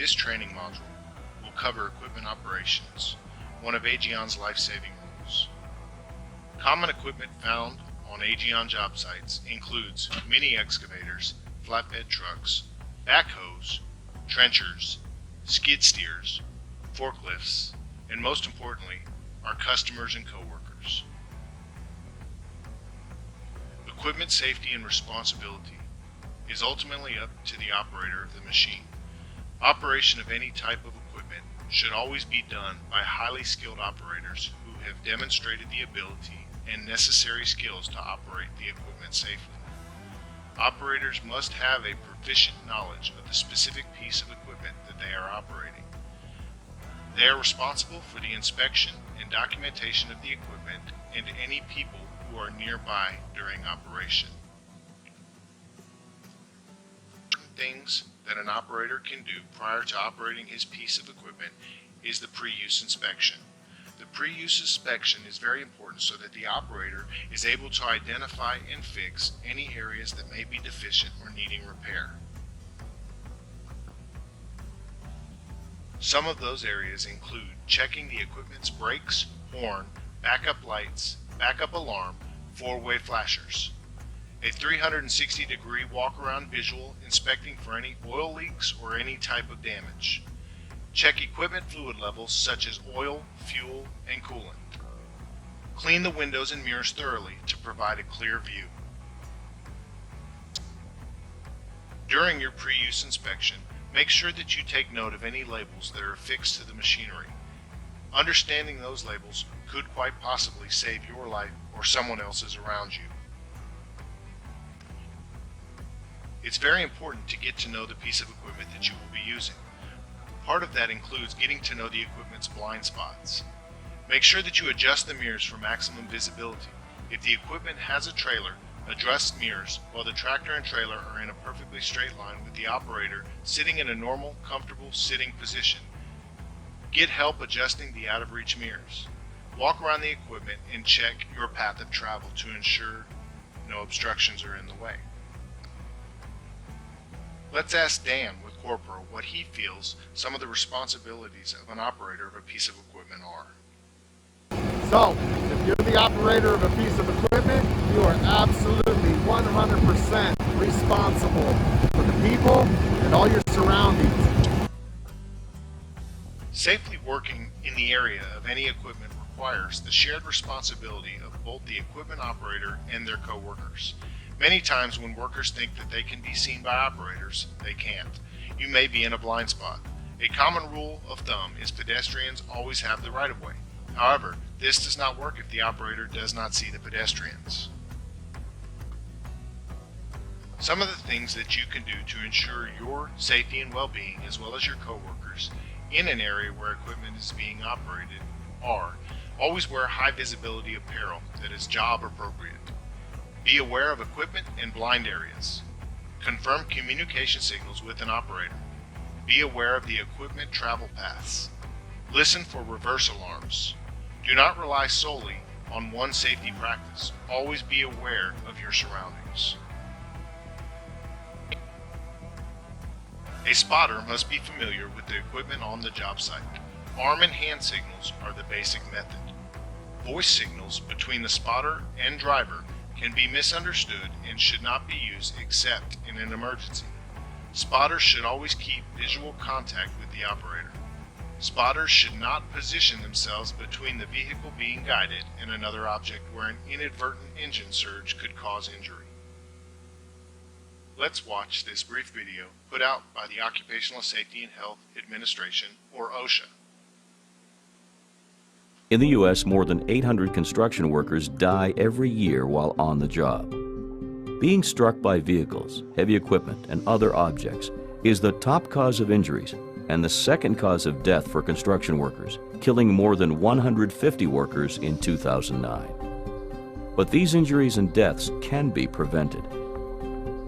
This training module will cover equipment operations, one of Aegeon's life-saving rules. Common equipment found on Aegeon job sites includes mini excavators, flatbed trucks, backhoes, trenchers, skid steers, forklifts, and most importantly, our customers and coworkers. Equipment safety and responsibility is ultimately up to the operator of the machine. Operation of any type of equipment should always be done by highly skilled operators who have demonstrated the ability and necessary skills to operate the equipment safely. Operators must have a proficient knowledge of the specific piece of equipment that they are operating. They are responsible for the inspection and documentation of the equipment and any people who are nearby during operation. Things that an operator can do prior to operating his piece of equipment is the pre-use inspection. The pre-use inspection is very important so that the operator is able to identify and fix any areas that may be deficient or needing repair. Some of those areas include checking the equipment's brakes, horn, backup lights, backup alarm, four-way flashers. A 360-degree walk-around visual inspecting for any oil leaks or any type of damage. Check equipment fluid levels such as oil, fuel, and coolant. Clean the windows and mirrors thoroughly to provide a clear view. During your pre-use inspection, make sure that you take note of any labels that are affixed to the machinery. Understanding those labels could quite possibly save your life or someone else's around you. It's very important to get to know the piece of equipment that you will be using. Part of that includes getting to know the equipment's blind spots. Make sure that you adjust the mirrors for maximum visibility. If the equipment has a trailer, adjust mirrors while the tractor and trailer are in a perfectly straight line with the operator sitting in a normal, comfortable sitting position. Get help adjusting the out-of-reach mirrors. Walk around the equipment and check your path of travel to ensure no obstructions are in the way. Let's ask Dan with Corporal what he feels some of the responsibilities of an operator of a piece of equipment are. So, if you're the operator of a piece of equipment, you are absolutely 100% responsible for the people and all your surroundings. Safely working in the area of any equipment requires the shared responsibility of both the equipment operator and their co-workers. Many times when workers think that they can be seen by operators, they can't. You may be in a blind spot. A common rule of thumb is pedestrians always have the right-of-way. However, this does not work if the operator does not see the pedestrians. Some of the things that you can do to ensure your safety and well-being as well as your coworkers in an area where equipment is being operated are: always wear high visibility apparel that is job appropriate. Be aware of equipment and blind areas. Confirm communication signals with an operator. Be aware of the equipment travel paths. Listen for reverse alarms. Do not rely solely on one safety practice. Always be aware of your surroundings. A spotter must be familiar with the equipment on the job site. Arm and hand signals are the basic method. Voice signals between the spotter and driver can be misunderstood and should not be used except in an emergency. Spotters should always keep visual contact with the operator. Spotters should not position themselves between the vehicle being guided and another object where an inadvertent engine surge could cause injury. Let's watch this brief video put out by the Occupational Safety and Health Administration, or OSHA. In the U.S., more than 800 construction workers die every year while on the job. Being struck by vehicles, heavy equipment, and other objects is the top cause of injuries and the second cause of death for construction workers, killing more than 150 workers in 2009. But these injuries and deaths can be prevented.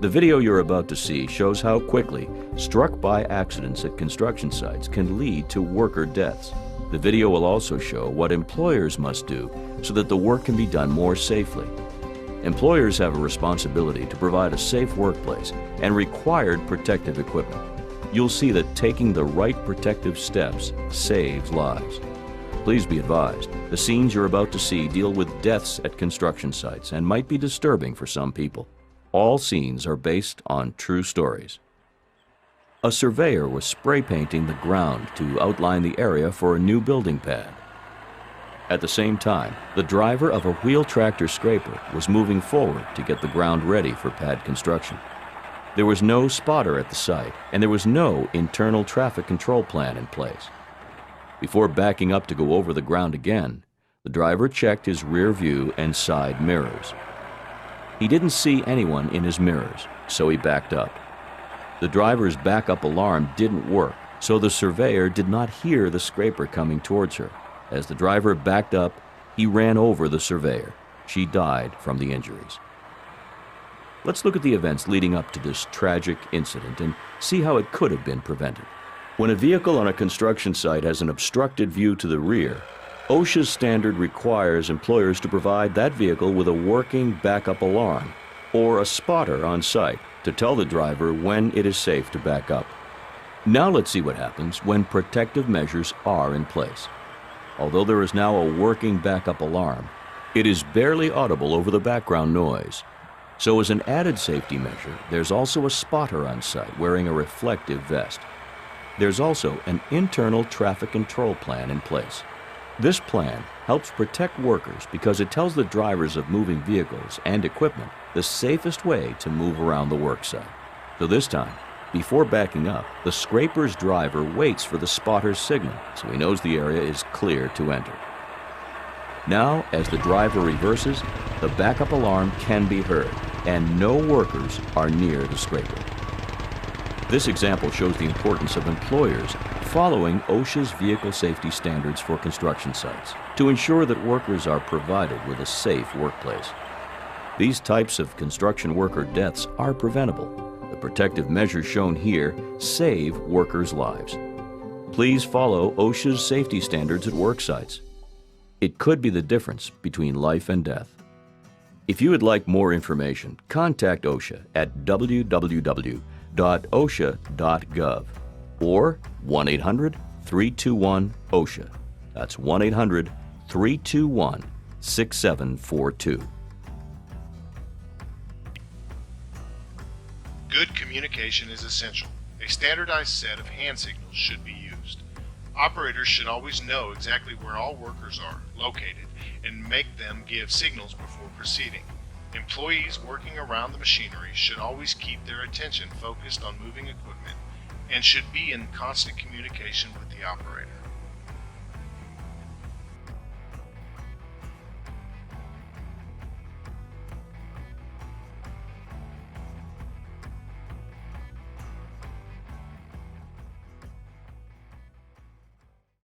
The video you're about to see shows how quickly struck-by accidents at construction sites can lead to worker deaths. The video will also show what employers must do so that the work can be done more safely. Employers have a responsibility to provide a safe workplace and required protective equipment. you'll see that taking the right protective steps saves lives. Please be advised, the scenes you're about to see deal with deaths at construction sites and might be disturbing for some people. All scenes are based on true stories. A surveyor was spray painting the ground to outline the area for a new building pad. At the same time, the driver of a wheel tractor scraper was moving forward to get the ground ready for pad construction. There was no spotter at the site, and there was no internal traffic control plan in place. Before backing up to go over the ground again, the driver checked his rear view and side mirrors. He didn't see anyone in his mirrors, so he backed up. The driver's backup alarm didn't work, so the surveyor did not hear the scraper coming towards her. As the driver backed up, he ran over the surveyor. She died from the injuries. Let's look at the events leading up to this tragic incident and see how it could have been prevented. When a vehicle on a construction site has an obstructed view to the rear, OSHA's standard requires employers to provide that vehicle with a working backup alarm or a spotter on site to tell the driver when it is safe to back up. Now let's see what happens when protective measures are in place. Although there is now a working backup alarm, it is barely audible over the background noise. So as an added safety measure, there's also a spotter on site wearing a reflective vest. There's also an internal traffic control plan in place. This plan helps protect workers because it tells the drivers of moving vehicles and equipment the safest way to move around the work site. So this time, before backing up, the scraper's driver waits for the spotter's signal so he knows the area is clear to enter. Now, as the driver reverses, the backup alarm can be heard, and no workers are near the scraper. This example shows the importance of employers following OSHA's vehicle safety standards for construction sites to ensure that workers are provided with a safe workplace. These types of construction worker deaths are preventable. The protective measures shown here save workers' lives. Please follow OSHA's safety standards at work sites. It could be the difference between life and death. If you would like more information, contact OSHA at www.osha.gov or 1-800-321-OSHA. That's 1-800-321-6742. Good communication is essential. A standardized set of hand signals should be used. Operators should always know exactly where all workers are located and make them give signals before proceeding. Employees working around the machinery should always keep their attention focused on moving equipment and should be in constant communication with the operator.